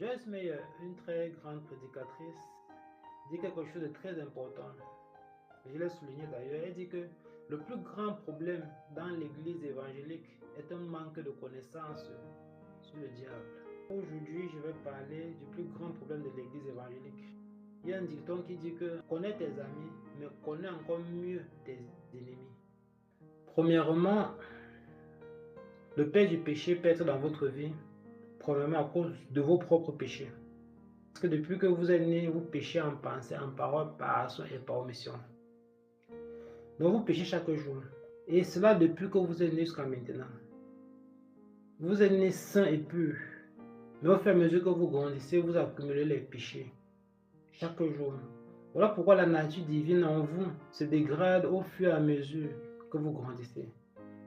Joyce Meyer, une très grande prédicatrice, dit quelque chose de très important. Je l'ai souligné d'ailleurs. Elle dit que le plus grand problème dans l'église évangélique est un manque de connaissance sur le diable. Aujourd'hui, je vais parler du plus grand problème de l'église évangélique. Il y a un dicton qui dit que connais tes amis, mais connais encore mieux tes ennemis. Premièrement, le père du péché peut être dans votre vie, premièrement à cause de vos propres péchés. Parce que depuis que vous êtes né, vous péchez en pensée, en parole, par action et par omission. Donc vous péchez chaque jour. Et cela depuis que vous êtes né jusqu'à maintenant. Vous êtes né saint et pur. Mais au fur et à mesure que vous grandissez, vous accumulez les péchés. Chaque jour. Voilà pourquoi la nature divine en vous se dégrade au fur et à mesure que vous grandissez.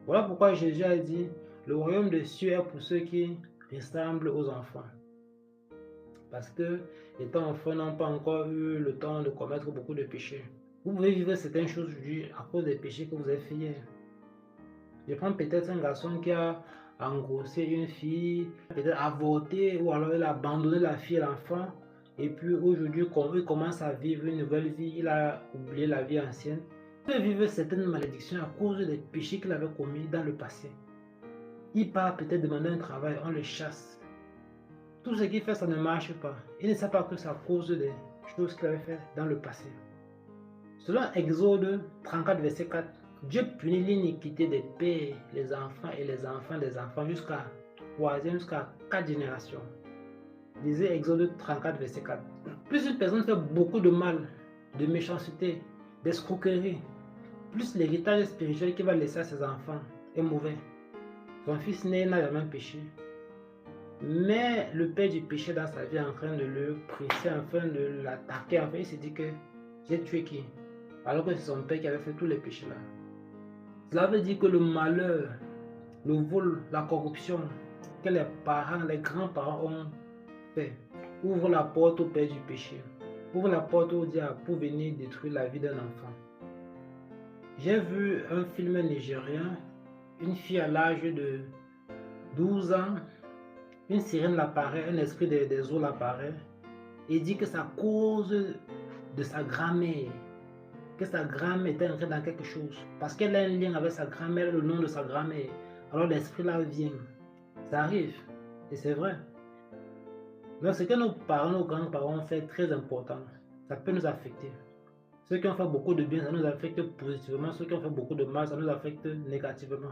Voilà pourquoi Jésus a dit, le royaume des cieux est pour ceux qui ressemblent aux enfants. Parce que, étant enfants, n'ont pas encore eu le temps de commettre beaucoup de péchés. Vous pouvez vivre certaines choses aujourd'hui à cause des péchés que vous avez fait hier. Je prends peut-être un garçon qui a engrossé une fille, peut-être avorté, ou alors il a abandonné la fille et l'enfant. Et puis aujourd'hui, il commence à vivre une nouvelle vie, il a oublié la vie ancienne. Il peut vivre certaines malédictions à cause des péchés qu'il avait commis dans le passé. Il part peut-être demander un travail, on le chasse. Tout ce qu'il fait, ça ne marche pas. Il ne sait pas que c'est à cause des choses qu'il avait fait dans le passé. Selon Exode 34, verset 4, Dieu punit l'iniquité des pères, les enfants et les enfants des enfants jusqu'à 3e, jusqu'à 4 générations. Lisez Exode 34, verset 4. Plus une personne fait beaucoup de mal, de méchanceté, d'escroquerie, plus l'héritage spirituel qu'il va laisser à ses enfants est mauvais. Son fils né n'a jamais péché. Mais le père du péché dans sa vie est en train de le presser, en train de l'attaquer. En fait, il s'est dit que j'ai tué qui? Alors que c'est son père qui avait fait tous les péchés là. Cela veut dire que le malheur, le vol, la corruption que les parents, les grands-parents ont fait, ouvre la porte au père du péché, ouvre la porte au diable pour venir détruire la vie d'un enfant. J'ai vu un film nigérien, une fille à l'âge de 12 ans, une sirène l'apparaît, un esprit des eaux l'apparaît, et dit que c'est à cause de sa grand-mère, que sa grand-mère était entrée dans quelque chose, parce qu'elle a un lien avec sa grand-mère, le nom de sa grand-mère. Alors l'esprit là vient. Ça arrive, et c'est vrai. Donc ce que nos parents, nos grands-parents ont fait est très important. Ça peut nous affecter. Ceux qui ont fait beaucoup de bien, ça nous affecte positivement. Ceux qui ont fait beaucoup de mal, ça nous affecte négativement.